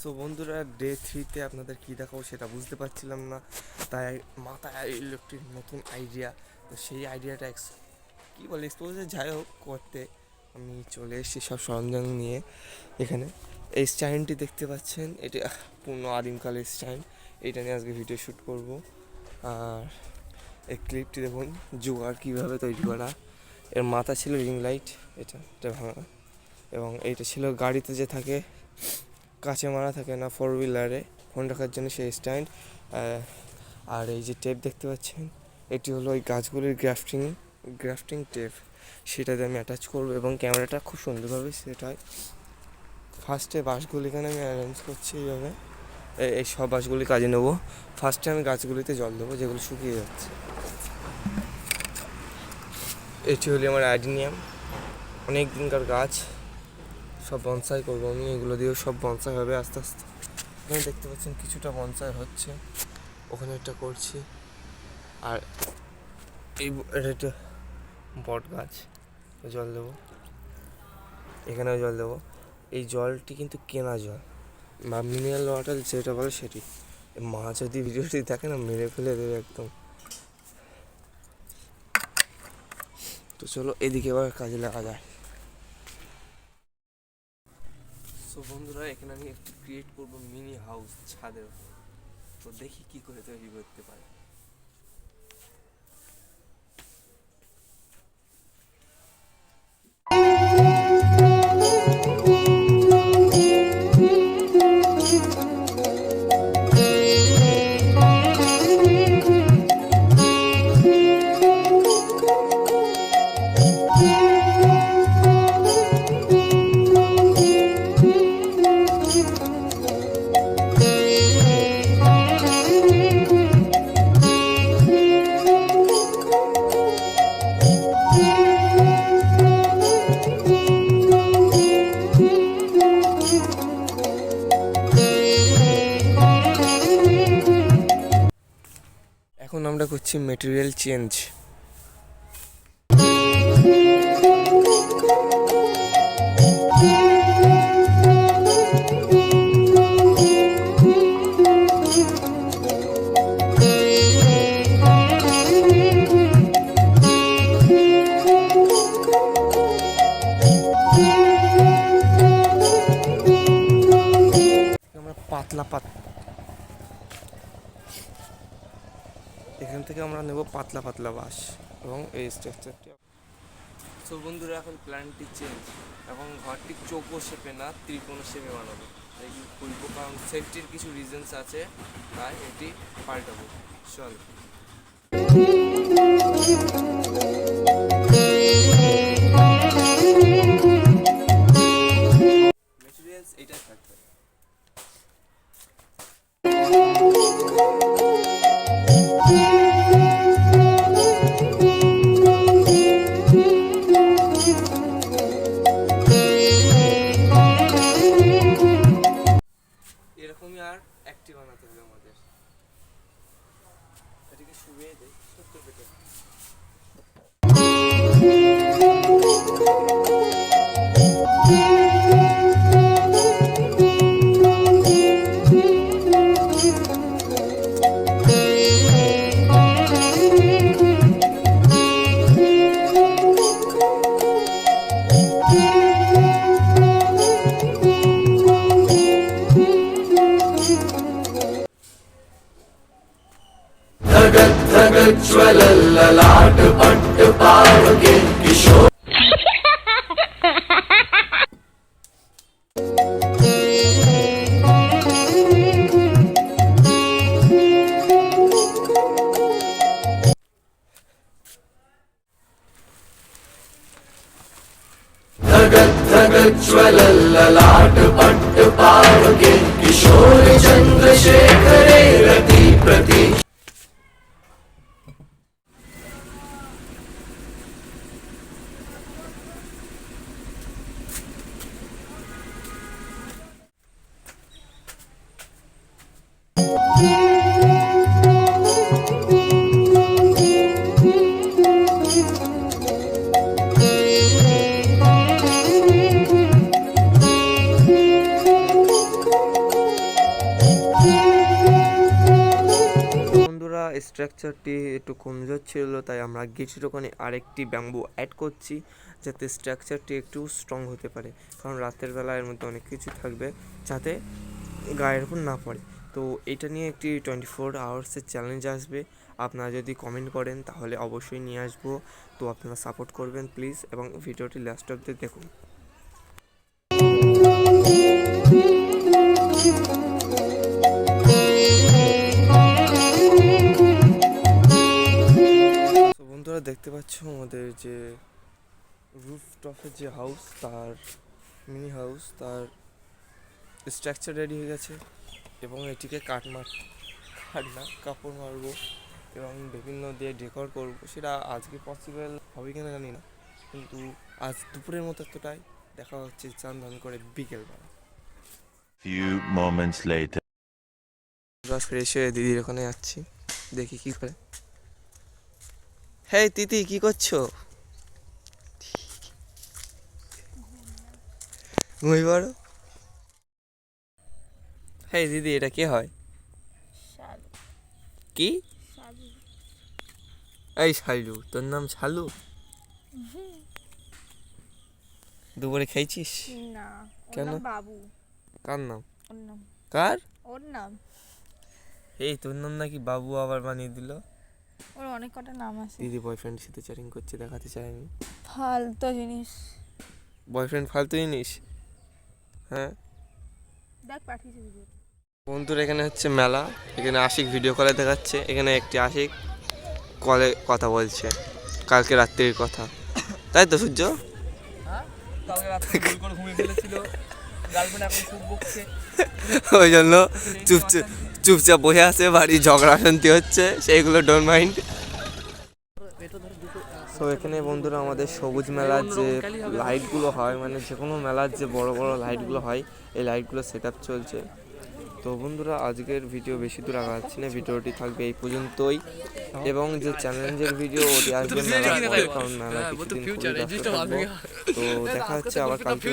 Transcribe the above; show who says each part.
Speaker 1: So বন্ধুরা, day 3-তে আপনাদের কী দেখাবো সেটা বুঝতে পারছিলাম না, তাই মাথায় ইলেকট্রিক নতুন আইডিয়া। তো সেই আইডিয়াটা কী বলে এক্সপোজে যাই হোক করতে আমি চলে এসেছি সব সরঞ্জাম নিয়ে। এখানে এই স্ট্যান্ডটি দেখতে পাচ্ছেন, এটা পূর্ণ আদিমকালের স্ট্যান্ড। এইটা নিয়ে আজকে ভিডিও শ্যুট করব। আর এই ক্লিপটি দেখুন জোগাড় কীভাবে তৈরি করা। এর মাথা ছিল রিং লাইট, এটা ভাঙা, এবং এইটা ছিল গাড়িতে যে থাকে কাছে মারা থাকে না ফোর হুইলারে ফোন রাখার জন্য সেই স্ট্যান্ড। আর এই যে টেপ দেখতে পাচ্ছেন, এটি হলো ওই গাছগুলির গ্রাফটিং টেপ, সেটাতে আমি অ্যাটাচ করবো এবং ক্যামেরাটা খুব সুন্দরভাবে সেট হয়। ফার্স্টে বাঁশগুলি এখানে আমি অ্যারেঞ্জ করছি এইভাবে, এই সব বাঁশগুলি কাজে নেবো। ফার্স্টে আমি গাছগুলিতে জল দেবো যেগুলো শুকিয়ে যাচ্ছে। এটি হলো আমার অ্যাডিনিয়াম, অনেক দিনকার গাছ, সব বনসাই করবো আমি, এগুলো দিয়েও সব বনসাই হবে আস্তে আস্তে। এখানে দেখতে পাচ্ছেন কিছুটা বনসাই হচ্ছে, ওখানে একটা করছি। আর এটা বট গাছ, জল দেবো, এখানেও জল দেবো। এই জলটি কিন্তু কেনা জল বা মিনারেল ওয়াটার যেটা বলে সেটি। মা যদি ভিডিওটি দেখে না মেরে ফেলে দেবে একদম। তো চলো এদিকে এবার কাজে লাগা যায়। সো বন্ধুরা, এখানে আমি একটু ক্রিয়েট করবো মিনি হাউস ছাদের উপর। তো দেখি কি করে তৈরি করতে পারি। এখন আমরা করছি মেটেরিয়াল চেঞ্জ। আমরা এখান থেকে আমরা নেব পাতলা পাতলা বাঁশ এবং এই স্ট্রাকচারটি। সো বন্ধুরা, এখন প্ল্যানটি চেঞ্জ, এবং ঘরটি চৌকো শেপে না ত্রিকোণ শেপে বানাবো। এই খুলবো কারণ সেফটির কিছু রিজনস আছে, তাই এটি পাল্টাবো। চল মেটেরিয়ালস এইটাই থাকবে। এরকমই আর একটি বানাতে হবে আমাদের। এটাকে শুয়ে দেয় সত্য পেটে। ज्वलल्ललाट पट्ट पावके किशोर। ज्वलल्ललाट पट्ट पावके किशोर चंद्रशेखरे रति प्रति। স্ট্রাকচারটি একটু কমজোর ছিল, তাই আমরা গেটের ওখানে আরেকটি ব্যাম্বু অ্যাড করছি যাতে স্ট্রাকচারটি একটু স্ট্রং হতে পারে, কারণ রাতের বেলা এর মধ্যে অনেক কিছু থাকবে যাতে গায়ের উপর না পড়ে। তো এটা নিয়ে একটি 24 আওয়ার্সের চ্যালেঞ্জ আসবে, আপনারা যদি কমেন্ট করেন তাহলে অবশ্যই নিয়ে আসবো। তো আপনারা সাপোর্ট করবেন প্লিজ, এবং ভিডিওটি লাস্ট অবধি দেখুন। তো বন্ধুরা দেখতে পাচ্ছ আমাদের যে রুফটপের যে হাউস, তার মিনি হাউস, তার স্ট্রাকচার রেডি হয়ে গেছে, এবং এটিকে কাপড় মারবো এবং বিভিন্ন দিয়ে ডেকোর করবো। সেটা আজকে পসিবল হবে কিনা জানি না, কিন্তু আজ দুপুরের মতো এতটাই। দেখা হচ্ছে চান ধান করে বিকেলবেলা।
Speaker 2: Few moments later.
Speaker 1: আমরা ফ্রেশ হয়ে দিদির ওখানে যাচ্ছি, দেখি কি করে। হ্যাঁ তিতি, কি করছো? ঘুমিয়ে পড়ো। হ্যাঁ দিদি, এটা কে হয়? কি? এই শালু, তোর নাম শালু? দুপুরে খেয়েছিস?
Speaker 3: না, ওর
Speaker 1: কেন?
Speaker 3: নাম বাবু।
Speaker 1: কার নাম?
Speaker 3: ওর নাম
Speaker 1: কার?
Speaker 3: ওর নাম
Speaker 1: এই তোর নাম নাকি বাবু আবার বানিয়ে দিল?
Speaker 3: ওর অনেক কটা নাম আছে।
Speaker 1: দিদি বয়ফ্রেন্ডের সাথে চ্যাটিং করছে, দেখাতে চাইনি।
Speaker 3: ফালতু জিনিস।
Speaker 1: বয়ফ্রেন্ড ফালতু জিনিস? হ্যাঁ
Speaker 3: দেখ পাঠিয়েছি ভিডিও।
Speaker 1: বন্ধুরা, এখানে হচ্ছে মেলা। এখানে আশিক ভিডিও কলে দেখাচ্ছে। এখানে একটি আশিক কলে কথা বলছে কালকে রাত্রির কথা, তাই তো সূর্য?
Speaker 4: কালকে রাতে ভুল করে ঘুমিয়ে ফেলেছিল, গার্লফ্রেন্ড এখন খুব বকছে।
Speaker 1: ওই জন্য চুপচাপ বসে আছে, বাড়ি ঝগড়া শান্তি হচ্ছে, সেইগুলো ডোন্ট মাইন্ড। তো এখানে বন্ধুরা আমাদের সবুজ মেলার যে লাইটগুলো হয়, মানে যে কোনো মেলার যে বড় বড় লাইটগুলো হয়, এই লাইটগুলো সেট আপ চলছে। তো বন্ধুরা, আজকের ভিডিও বেশি দূর আগাচ্ছি না, ভিডিওটি থাকবে এই পর্যন্তই, এবং যে চ্যালেঞ্জের ভিডিও ওটি আসবে মেলার পরে, কারণ মেলা কিছুদিন খুবই ব্যস্ত থাকবো। তো দেখা হচ্ছে আবার কালকে।